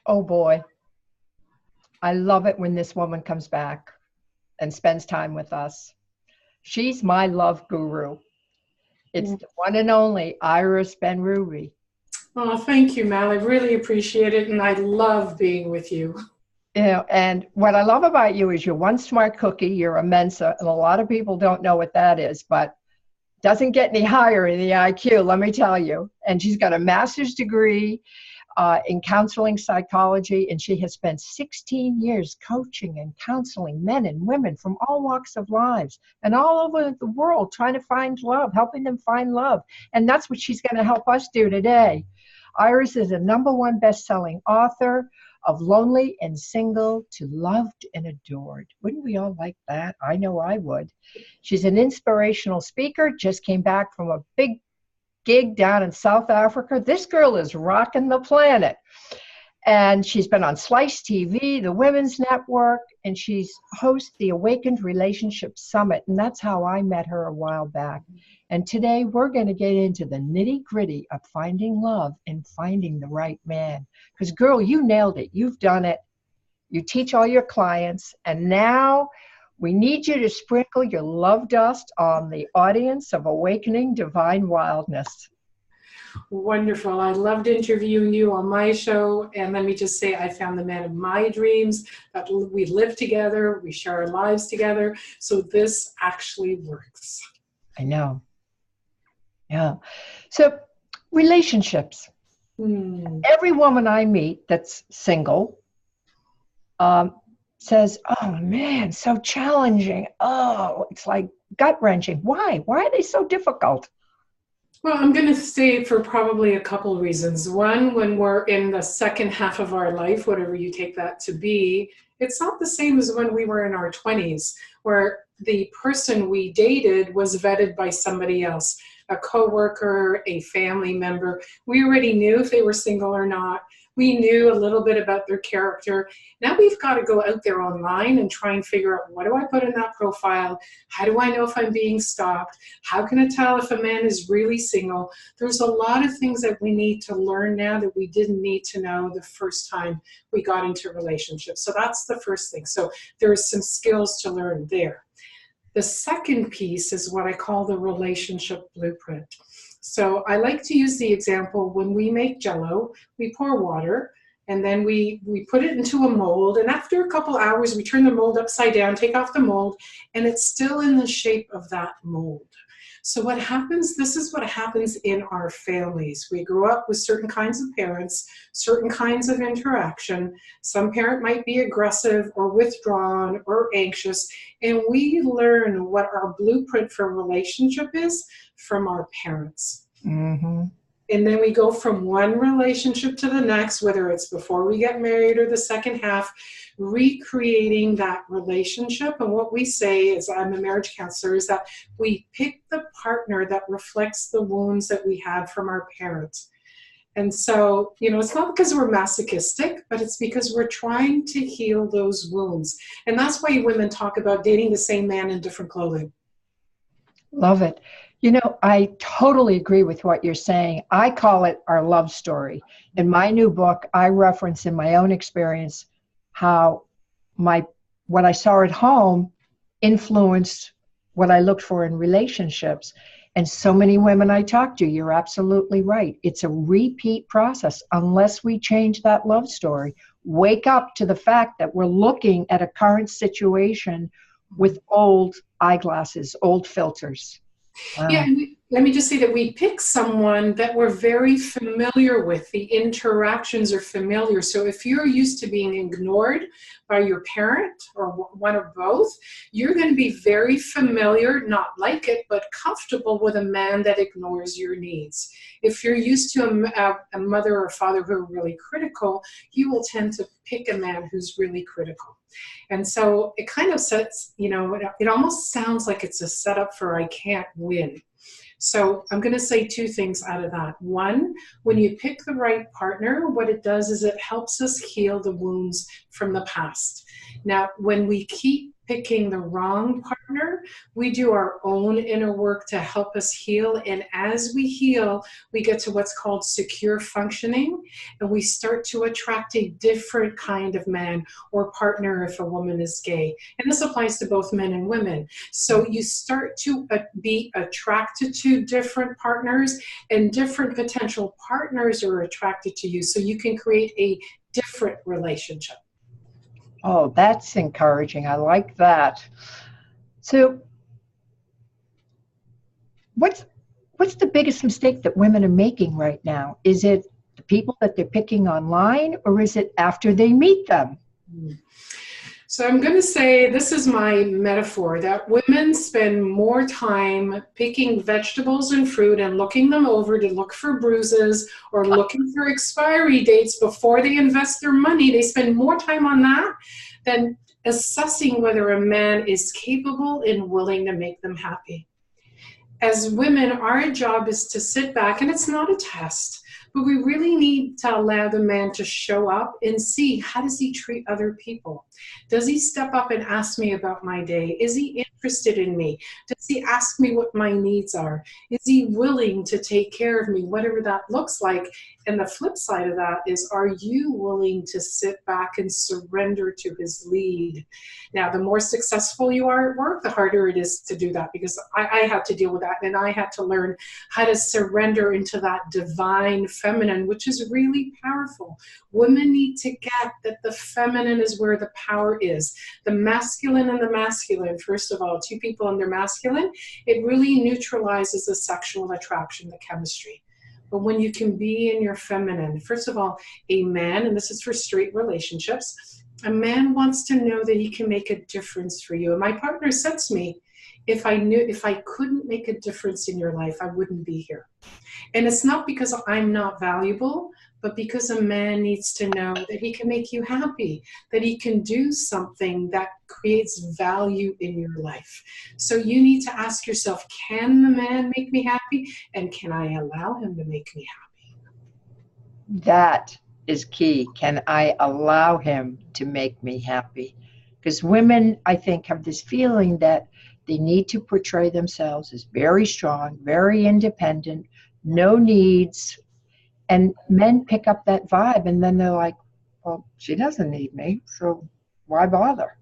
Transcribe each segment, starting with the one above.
Oh boy, I love it when this woman comes back and spends time with us. She's my love guru. It's the one and only Iris Benrubi. Oh, thank you, Mal. I really appreciate it, and I love being with you. You know, and what I love about you is you're one smart cookie, you're a Mensa, and a lot of people don't know what that is, but doesn't get any higher in the IQ, let me tell you. And she's got a master's degree in counseling psychology, and she has spent 16 years coaching and counseling men and women from all walks of lives and all over the world trying to find love, helping them find love. And that's what she's going to help us do today. Iris is a #1 best-selling author of Lonely and Single to Loved and Adored. Wouldn't we all like that? I know I would. She's an inspirational speaker, just came back from a big gig down in South Africa. This girl is rocking the planet. And she's been on Slice TV, the Women's Network, and she's hosts the Awakened Relationship Summit. And that's how I met her a while back. And today we're going to get into the nitty-gritty of finding love and finding the right man. Because, girl, you nailed it. You've done it. You teach all your clients. And now we need you to sprinkle your love dust on the audience of Awakening Divine Wildness. Wonderful. I loved interviewing you on my show. And let me just say, I found the man of my dreams, that we live together, we share our lives together. So this actually works. I know. Yeah. So relationships. Every woman I meet that's single says, oh man, so challenging. Oh, it's like gut wrenching. Why? Why are they so difficult? Well, I'm going to say for probably a couple of reasons. One, when we're in the second half of our life, whatever you take that to be, it's not the same as when we were in our 20s, where the person we dated was vetted by somebody else, a coworker, a family member. We already knew if they were single or not. We knew a little bit about their character. Now we've got to go out there online and try and figure out, what do I put in that profile? How do I know if I'm being stalked? How can I tell if a man is really single? There's a lot of things that we need to learn now that we didn't need to know the first time we got into relationships. So that's the first thing. So there's some skills to learn there. The second piece is what I call the relationship blueprint. So I like to use the example, when we make Jell-O, we pour water and then we put it into a mold. And after a couple hours, we turn the mold upside down, take off the mold, and it's still in the shape of that mold. So what happens, this is what happens in our families. We grow up with certain kinds of parents, certain kinds of interaction. Some parent might be aggressive or withdrawn or anxious, and we learn what our blueprint for relationship is from our parents. Mm-hmm. And then we go from one relationship to the next, whether it's before we get married or the second half, recreating that relationship. And what we say, as I'm a marriage counselor, is that we pick the partner that reflects the wounds that we had from our parents. And so, you know, it's not because we're masochistic, but it's because we're trying to heal those wounds. And that's why women talk about dating the same man in different clothing. Love it. You know, I totally agree with what you're saying. I call it our love story. In my new book, I reference in my own experience how what I saw at home influenced what I looked for in relationships. And so many women I talk to, you're absolutely right. It's a repeat process unless we change that love story. Wake up to the fact that we're looking at a current situation with old eyeglasses, old filters. Wow. Yeah, and let me just say that we pick someone that we're very familiar with. The interactions are familiar. So if you're used to being ignored by your parent or one or both, you're going to be very familiar, not like it, but comfortable with a man that ignores your needs. If you're used to a mother or father who are really critical, you will tend to pick a man who's really critical. And so it kind of sets, you know, it almost sounds like it's a setup for I can't win. So I'm going to say two things out of that. One, when you pick the right partner, what it does is it helps us heal the wounds from the past. Now, when we keep picking the wrong partner. We do our own inner work to help us heal. And as we heal, we get to what's called secure functioning. And we start to attract a different kind of man or partner if a woman is gay. And this applies to both men and women. So you start to be attracted to different partners, and different potential partners are attracted to you. So you can create a different relationship. Oh, that's encouraging. I like that. So what's the biggest mistake that women are making right now? Is it the people that they're picking online, or is it after they meet them? So I'm going to say, this is my metaphor, that women spend more time picking vegetables and fruit and looking them over to look for bruises or looking for expiry dates before they invest their money. They spend more time on that than assessing whether a man is capable and willing to make them happy. As women, our job is to sit back, and it's not a test, but we really need to allow the man to show up and see, how does he treat other people? Does he step up and ask me about my day? Is he interested in me? Does he ask me what my needs are? Is he willing to take care of me, whatever that looks like? And the flip side of that is, are you willing to sit back and surrender to his lead? Now, the more successful you are at work, the harder it is to do that, because I had to deal with that, and I had to learn how to surrender into that divine feminine, which is really powerful. Women need to get that the feminine is where the power is. The masculine and the masculine, first of all, two people and their masculine, it really neutralizes the sexual attraction, the chemistry. But when you can be in your feminine, first of all, a man, and this is for straight relationships, a man wants to know that he can make a difference for you. And my partner said to me, if I couldn't make a difference in your life, I wouldn't be here. And it's not because I'm not valuable, but because a man needs to know that he can make you happy, that he can do something that creates value in your life. So you need to ask yourself, can the man make me happy? And can I allow him to make me happy? That is key. Can I allow him to make me happy? Because women, I think, have this feeling that they need to portray themselves as very strong, very independent, no needs. And men pick up that vibe, and then they're like, well, she doesn't need me, so why bother?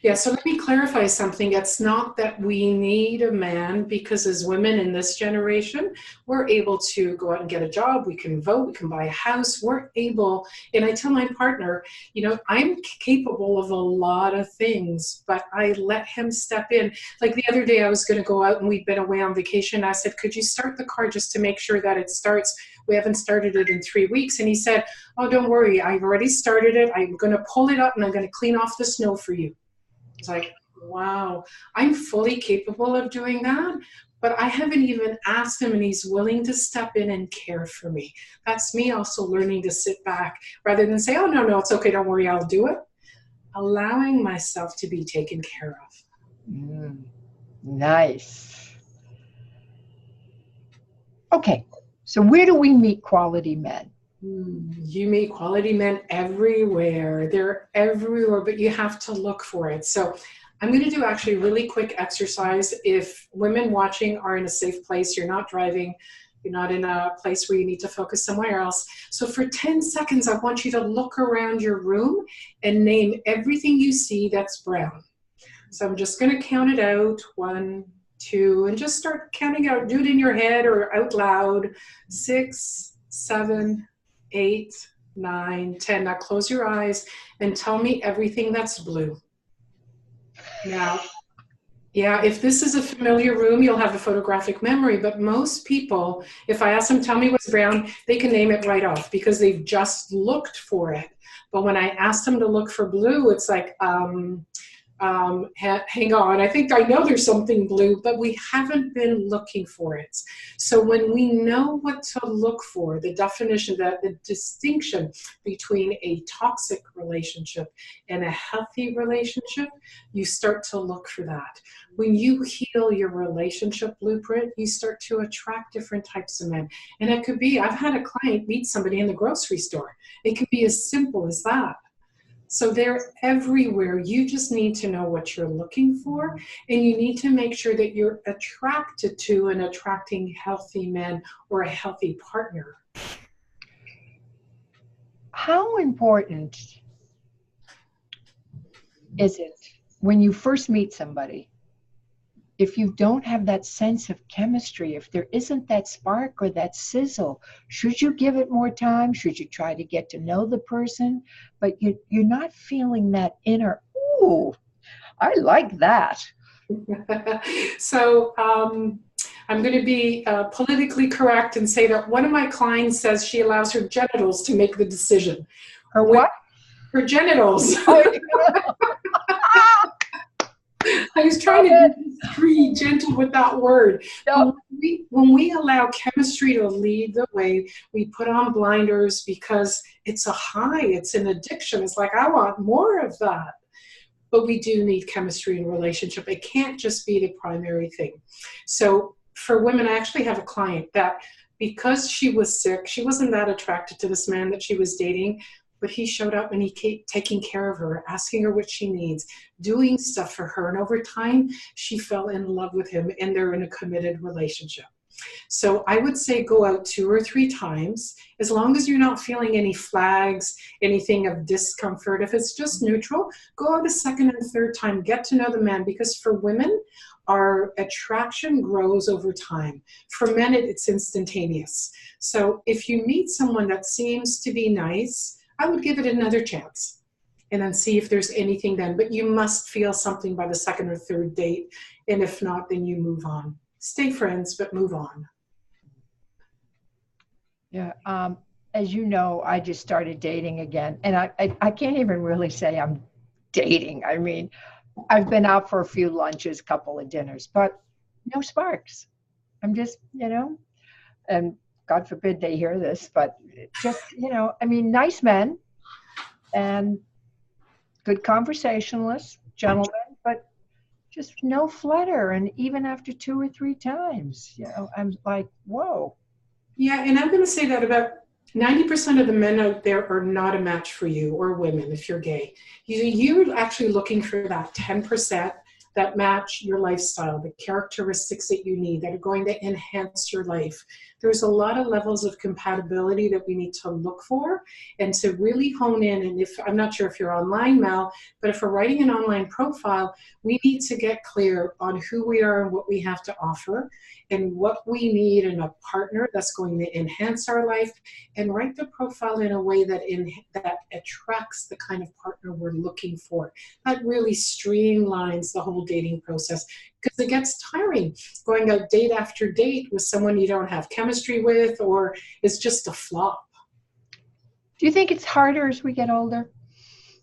Yeah, so let me clarify something. It's not that we need a man, because as women in this generation, we're able to go out and get a job, we can vote, we can buy a house, we're able, and I tell my partner, I'm capable of a lot of things, but I let him step in. Like the other day I was going to go out and we'd been away on vacation. I said, could you start the car just to make sure that it starts? We haven't started it in 3 weeks. And he said, oh, don't worry, I've already started it. I'm going to pull it up and I'm going to clean off the snow for you. It's like, wow, I'm fully capable of doing that, but I haven't even asked him, and he's willing to step in and care for me. That's me also learning to sit back rather than say, oh, no, it's okay, don't worry, I'll do it. Allowing myself to be taken care of. Nice. Okay, so where do we meet quality men? You meet quality men everywhere. They're everywhere, but you have to look for it. So I'm going to do actually a really quick exercise. If women watching are in a safe place, you're not driving, you're not in a place where you need to focus somewhere else. So for 10 seconds, I want you to look around your room and name everything you see that's brown. So I'm just going to count it out. 1, 2, and just start counting out. Do it in your head or out loud. 6, 7, 8, 9, 10. Now close your eyes and tell me everything that's blue. Now, yeah, if this is a familiar room, you'll have a photographic memory, but most people, if I ask them, tell me what's brown, they can name it right off because they've just looked for it. But when I ask them to look for blue, it's like, hang on, I think I know there's something blue, but we haven't been looking for it. So when we know what to look for, the definition, the distinction between a toxic relationship and a healthy relationship, you start to look for that. When you heal your relationship blueprint, you start to attract different types of men. And it could be, I've had a client meet somebody in the grocery store. It could be as simple as that. So they're everywhere. You just need to know what you're looking for, and you need to make sure that you're attracted to and attracting healthy men or a healthy partner. How important is it when you first meet somebody, if you don't have that sense of chemistry, if there isn't that spark or that sizzle, should you give it more time? Should you try to get to know the person? But you're not feeling that inner, ooh, I like that. So I'm going to be politically correct and say that one of my clients says she allows her genitals to make the decision. Her what? Her genitals. Oh, I was trying to be discreet, gentle with that word. no. When we allow chemistry to lead the way, we put on blinders because it's a high, it's an addiction. It's like, I want more of that. But we do need chemistry in a relationship. It can't just be the primary thing. So for women, I actually have a client that because she was sick, she wasn't that attracted to this man that she was dating, but he showed up and he kept taking care of her, asking her what she needs, doing stuff for her. And over time, she fell in love with him and they're in a committed relationship. So I would say go out 2 or 3 times, as long as you're not feeling any flags, anything of discomfort. If it's just neutral, go out a second and third time, get to know the man, because for women, our attraction grows over time. For men, it's instantaneous. So if you meet someone that seems to be nice, I would give it another chance and then see if there's anything then. But you must feel something by the second or third date. And if not, then you move on. Stay friends, but move on. Yeah. As you know, I just started dating again. And I can't even really say I'm dating. I mean, I've been out for a few lunches, couple of dinners, but no sparks. I'm just, and God forbid they hear this, but just, I mean, nice men and good conversationalists, gentlemen, but just no flutter. And even after 2 or 3 times, I'm like, whoa. Yeah, and I'm going to say that about 90% of the men out there are not a match for you, or women if you're gay. You're actually looking for that 10% that match your lifestyle, the characteristics that you need that are going to enhance your life. There's a lot of levels of compatibility that we need to look for and to really hone in. And I'm not sure if you're online, Mel, but if we're writing an online profile, we need to get clear on who we are and what we have to offer and what we need in a partner that's going to enhance our life, and write the profile in a way that attracts the kind of partner we're looking for. That really streamlines the whole dating process, because it gets tiring going out date after date with someone you don't have chemistry with, or it's just a flop. Do you think it's harder as we get older?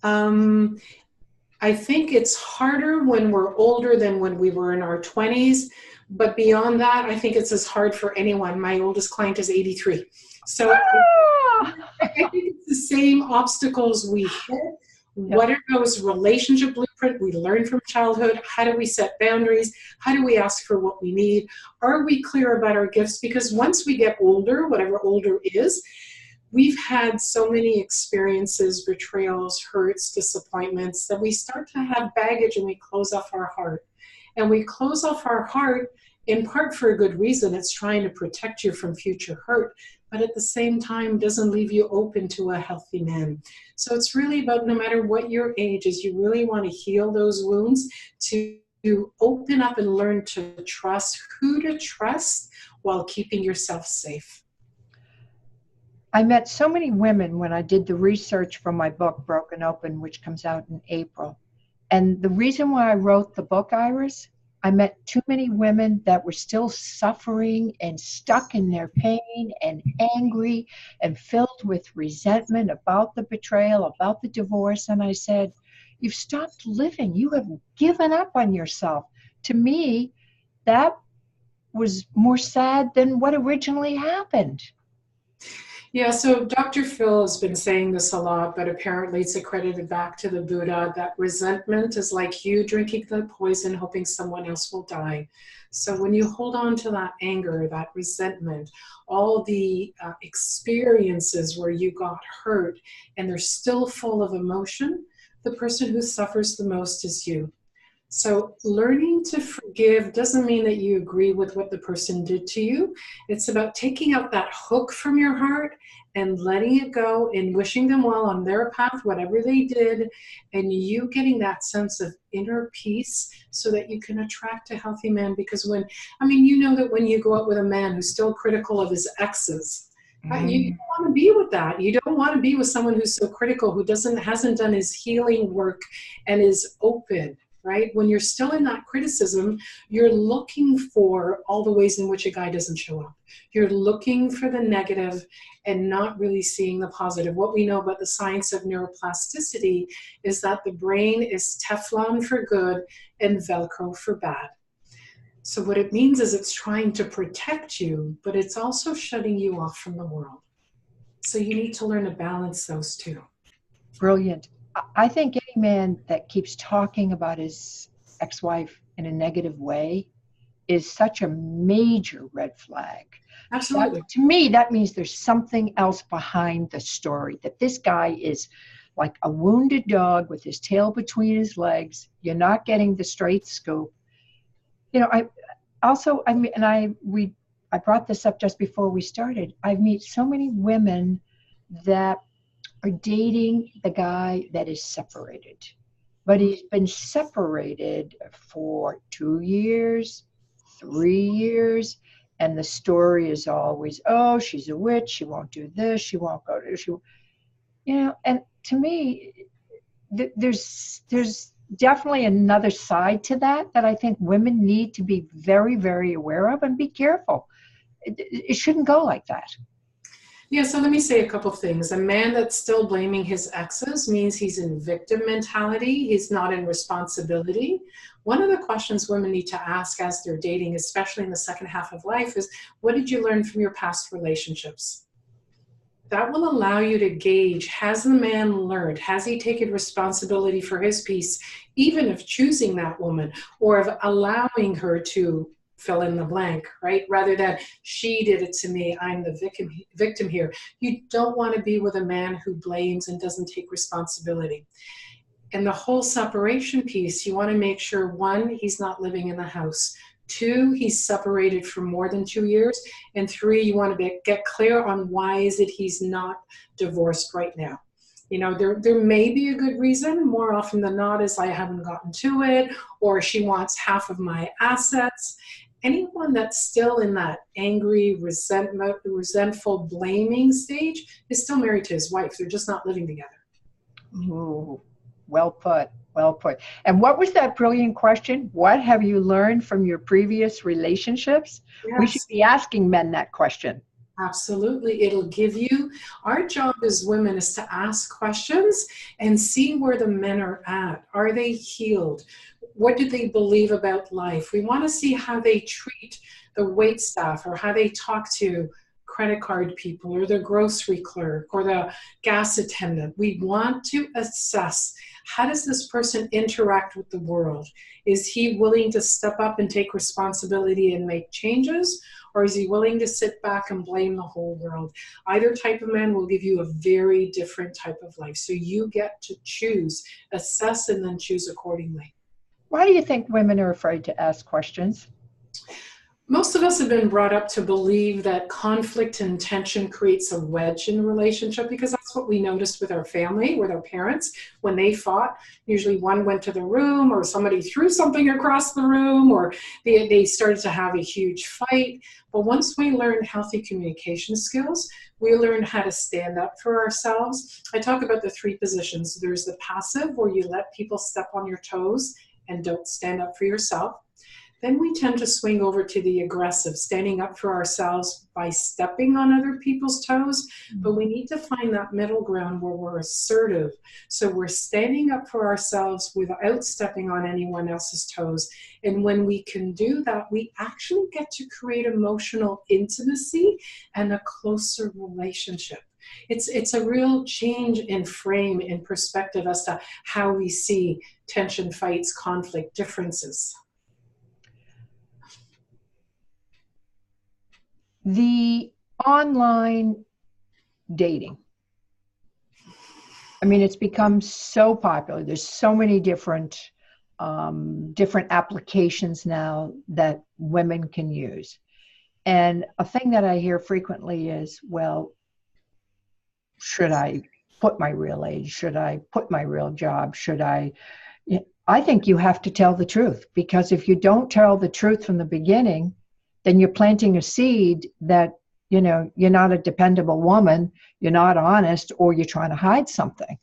I think it's harder when we're older than when we were in our 20s. But beyond that, I think it's as hard for anyone. My oldest client is 83. So I think it's the same obstacles we hit. What are those relationship blueprint we learn from childhood? How do we set boundaries? How do we ask for what we need? Are we clear about our gifts? Because once we get older, whatever older is, we've had so many experiences, betrayals, hurts, disappointments, that we start to have baggage and we close off our heart. And we close off our heart in part for a good reason. It's trying to protect you from future hurt, but at the same time doesn't leave you open to a healthy man. So it's really about, no matter what your age is, you really want to heal those wounds, to open up and learn to trust who to trust while keeping yourself safe. I met so many women when I did the research for my book, Broken Open, which comes out in April. And the reason why I wrote the book, Iris, I met too many women that were still suffering and stuck in their pain and angry and filled with resentment about the betrayal, about the divorce. And I said, you've stopped living. You have given up on yourself. To me, that was more sad than what originally happened. Yeah, so Dr. Phil has been saying this a lot, but apparently it's accredited back to the Buddha that resentment is like you drinking the poison, hoping someone else will die. So when you hold on to that anger, that resentment, all the experiences where you got hurt and they're still full of emotion, the person who suffers the most is you. So learning to forgive doesn't mean that you agree with what the person did to you. It's about taking out that hook from your heart and letting it go and wishing them well on their path, whatever they did, and you getting that sense of inner peace so that you can attract a healthy man. Because when, I mean, you know that when you go out with a man who's still critical of his exes, you don't want to be with that. You don't want to be with someone who's so critical, who hasn't done his healing work and is open. Right? When you're still in that criticism, you're looking for all the ways in which a guy doesn't show up. You're looking for the negative and not really seeing the positive. What we know about the science of neuroplasticity is that the brain is Teflon for good and Velcro for bad. So what it means is it's trying to protect you, but it's also shutting you off from the world. So you need to learn to balance those two. Brilliant. I think any man that keeps talking about his ex-wife in a negative way is such a major red flag. Absolutely. To me, that means there's something else behind the story, that this guy is like a wounded dog with his tail between his legs. You're not getting the straight scoop. You know, I brought this up just before we started. I've met so many women that are dating the guy that is separated, but he's been separated for 2 years, 3 years, and the story is always, oh, she's a witch, she won't do this, she won't go to, and to me, there's definitely another side to that I think women need to be very, very aware of and be careful. It shouldn't go like that. Yeah, so let me say a couple of things. A man that's still blaming his exes means he's in victim mentality. He's not in responsibility. One of the questions women need to ask as they're dating, especially in the second half of life, is what did you learn from your past relationships? That will allow you to gauge, has the man learned? Has he taken responsibility for his piece, even of choosing that woman or of allowing her to fill in the blank, right? Rather than she did it to me, I'm the victim here. You don't want to be with a man who blames and doesn't take responsibility. And the whole separation piece, you want to make sure, one, he's not living in the house. 2, he's separated for more than 2 years. And 3, you want to get clear on why is it he's not divorced right now. You know, there may be a good reason. More often than not is I haven't gotten to it, or she wants half of my assets. Anyone that's still in that angry, resentful, blaming stage is still married to his wife. They're just not living together. Ooh, well put, well put. And what was that brilliant question? What have you learned from your previous relationships? Yes. We should be asking men that question. Absolutely. It'll give you, our job as women is to ask questions and see where the men are at. Are they healed? What do they believe about life? We want to see how they treat the wait staff or how they talk to credit card people or the grocery clerk or the gas attendant. We want to assess, how does this person interact with the world? Is he willing to step up and take responsibility and make changes? Or is he willing to sit back and blame the whole world? Either type of man will give you a very different type of life. So you get to choose, assess, and then choose accordingly. Why do you think women are afraid to ask questions? Most of us have been brought up to believe that conflict and tension creates a wedge in a relationship, because that's what we noticed with our family, with our parents. When they fought, usually one went to the room or somebody threw something across the room, or they started to have a huge fight. But once we learned healthy communication skills, we learned how to stand up for ourselves. I talk about the 3 positions. There's the passive, where you let people step on your toes and don't stand up for yourself. Then we tend to swing over to the aggressive, standing up for ourselves by stepping on other people's toes. But we need to find that middle ground where we're assertive. So we're standing up for ourselves without stepping on anyone else's toes. And when we can do that, we actually get to create emotional intimacy and a closer relationship. It's a real change in frame, in perspective as to how we see tension, fights, conflict, differences. The online dating. I mean, it's become so popular. There's so many different applications now that women can use. And a thing that I hear frequently is, well, should I put my real age? Should I put my real job? Should I? I think you have to tell the truth, because if you don't tell the truth from the beginning, then you're planting a seed that, you're not a dependable woman, you're not honest, or you're trying to hide something.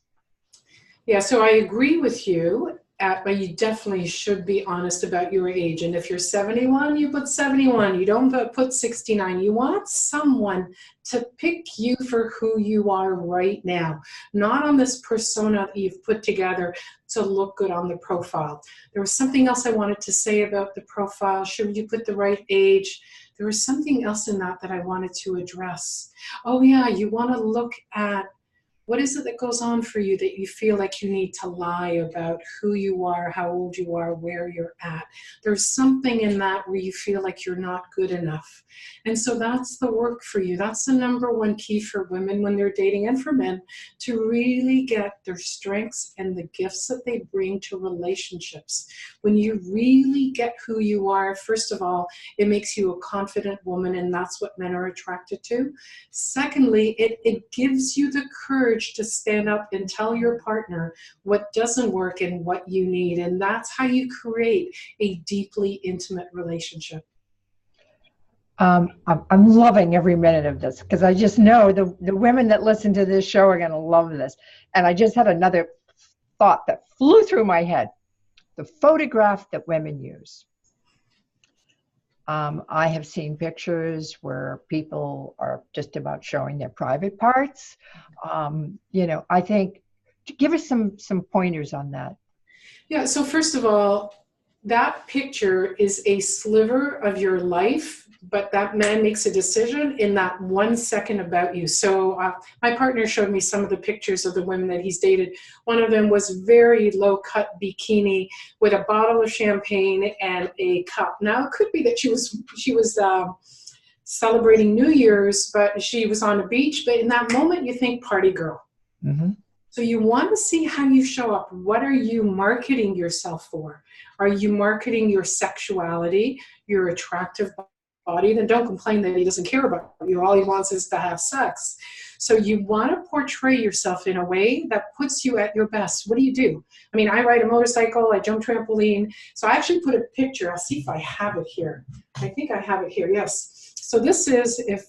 Yeah, so I agree with you, but you definitely should be honest about your age. And if you're 71, you put 71. You don't put 69. You want someone to pick you for who you are right now, not on this persona that you've put together to look good on the profile. There was something else I wanted to say about the profile. Should you put the right age? There was something else in that I wanted to address. Oh yeah, you want to look at what is it that goes on for you that you feel like you need to lie about who you are, how old you are, where you're at? There's something in that where you feel like you're not good enough. And so that's the work for you. That's the number one key for women when they're dating, and for men, to really get their strengths and the gifts that they bring to relationships. When you really get who you are, first of all, it makes you a confident woman, and that's what men are attracted to. Secondly, it gives you the courage to stand up and tell your partner what doesn't work and what you need. And that's how you create a deeply intimate relationship. I'm loving every minute of this, because I just know the women that listen to this show are going to love this. And I just had another thought that flew through my head. The photograph that women use. I have seen pictures where people are just about showing their private parts. I think, give us some pointers on that. Yeah, so first of all, that picture is a sliver of your life, but that man makes a decision in that 1 second about you. So my partner showed me some of the pictures of the women that he's dated. One of them was very low-cut bikini with a bottle of champagne and a cup. Now, it could be that she was celebrating New Year's, but she was on a beach. But in that moment, you think party girl. Mm-hmm. So you want to see how you show up. What are you marketing yourself for? Are you marketing your sexuality, your attractive body? Then don't complain that he doesn't care about you. All he wants is to have sex. So you want to portray yourself in a way that puts you at your best. What do? I mean, I ride a motorcycle, I jump trampoline. So I actually put a picture. I'll see if I have it here. I think I have it here, yes. So this is, if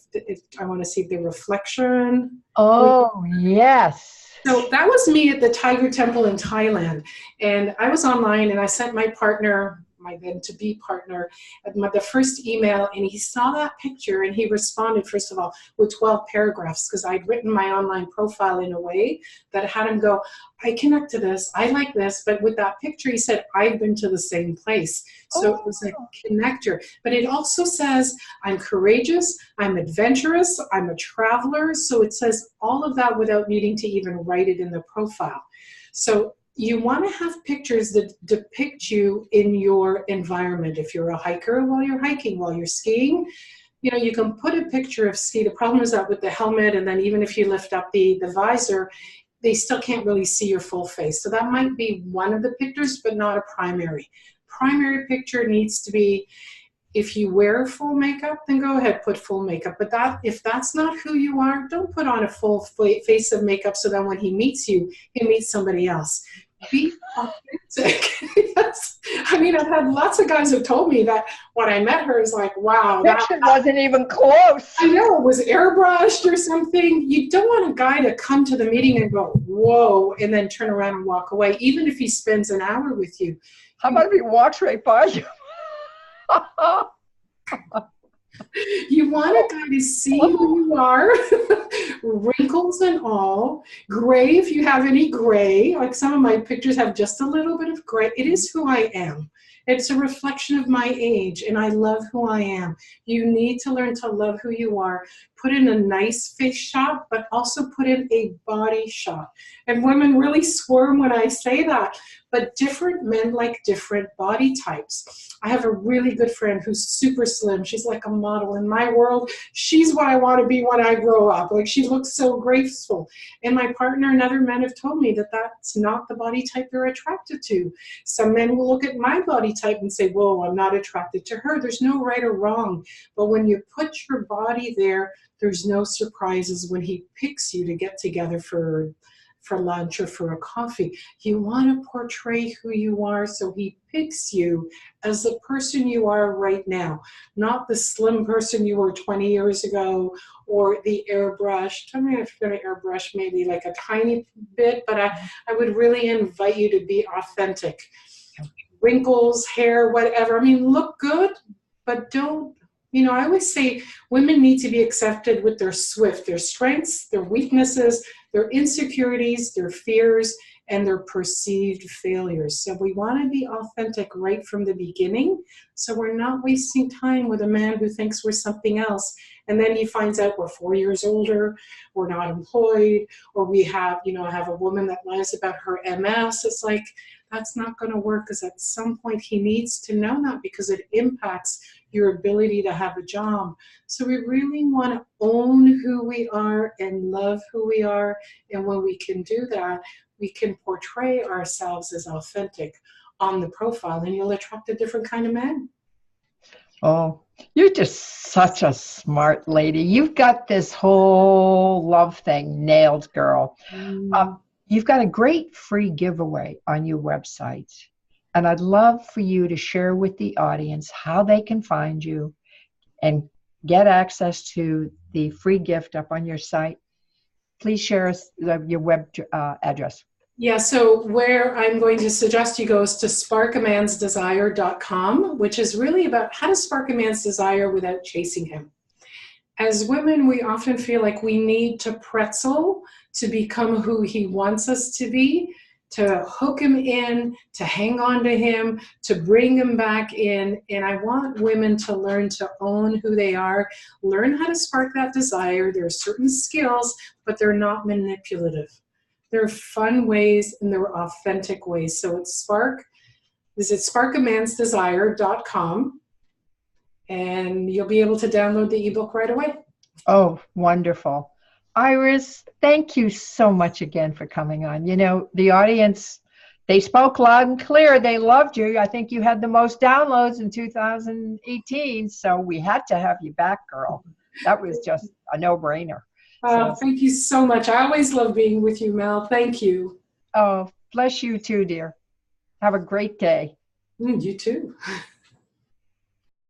I want to see the reflection. Oh, yes. So that was me at the Tiger Temple in Thailand. And I was online and I sent my partner, my then-to-be partner, the first email, and he saw that picture and he responded, first of all, with 12 paragraphs, because I'd written my online profile in a way that had him go, I connect to this, I like this, but with that picture, he said, I've been to the same place. So It was a connector. But it also says, I'm courageous, I'm adventurous, I'm a traveler. So it says all of that without needing to even write it in the profile. So you want to have pictures that depict you in your environment. If you're a hiker, while you're hiking, while you're skiing, you can put a picture of ski. The problem is that with the helmet, and then even if you lift up the visor, they still can't really see your full face. So that might be one of the pictures, but not a primary. Primary picture needs to be, if you wear full makeup, then go ahead, put full makeup. But if that's not who you are, don't put on a full face of makeup so that when he meets you, he meets somebody else. Be authentic. Yes. I mean, I've had lots of guys have told me that when I met her, is like, wow. That wasn't even close. I know, it was airbrushed or something. You don't want a guy to come to the meeting and go, whoa, and then turn around and walk away, even if he spends an hour with you. How about if he walks right by you? You want a guy to see who you are, wrinkles and all, gray if you have any gray. Like some of my pictures have just a little bit of gray. It is who I am. It's a reflection of my age, and I love who I am. You need to learn to love who you are. Put in a nice face shot, but also put in a body shot. And women really squirm when I say that, but different men like different body types. I have a really good friend who's super slim. She's like a model. In my world, she's what I want to be when I grow up. Like, she looks so graceful. And my partner and other men have told me that that's not the body type they're attracted to. Some men will look at my body type and say, whoa, I'm not attracted to her. There's no right or wrong. But when you put your body there, there's no surprises when he picks you to get together for lunch or for a coffee. You want to portray who you are, so he picks you as the person you are right now, not the slim person you were 20 years ago, or the airbrushed. I mean, if you're going to airbrush maybe like a tiny bit, but I would really invite you to be authentic. Wrinkles, hair, whatever. I mean, look good, but don't, I always say women need to be accepted with their their strengths, their weaknesses, their insecurities, their fears, and their perceived failures. So we want to be authentic right from the beginning, so we're not wasting time with a man who thinks we're something else. And then he finds out we're 4 years older, we're not employed, or we have, have a woman that lies about her MS. It's like, that's not going to work, because at some point he needs to know that, because it impacts your ability to have a job. So we really want to own who we are and love who we are. And when we can do that, we can portray ourselves as authentic on the profile, and you'll attract a different kind of man. Oh, you're just such a smart lady. You've got this whole love thing nailed, girl. You've got a great free giveaway on your website, and I'd love for you to share with the audience how they can find you and get access to the free gift up on your site. Please share us your web address. Yeah, so where I'm going to suggest you go is to sparkamansdesire.com, which is really about how to spark a man's desire without chasing him. As women, we often feel like we need to pretzel to become who he wants us to be, to hook him in, to hang on to him, to bring him back in. And I want women to learn to own who they are, learn how to spark that desire. There are certain skills, but they're not manipulative. They're fun ways and they're authentic ways. So it's sparkamansdesire.com, and you'll be able to download the ebook right away. Oh, wonderful. Iris, thank you so much again for coming on. The audience, they spoke loud and clear. They loved you. I think you had the most downloads in 2018, so we had to have you back, girl. That was just a no-brainer. Thank you so much. I always love being with you, Mel. Thank you. Oh, bless you too, dear. Have a great day. You too.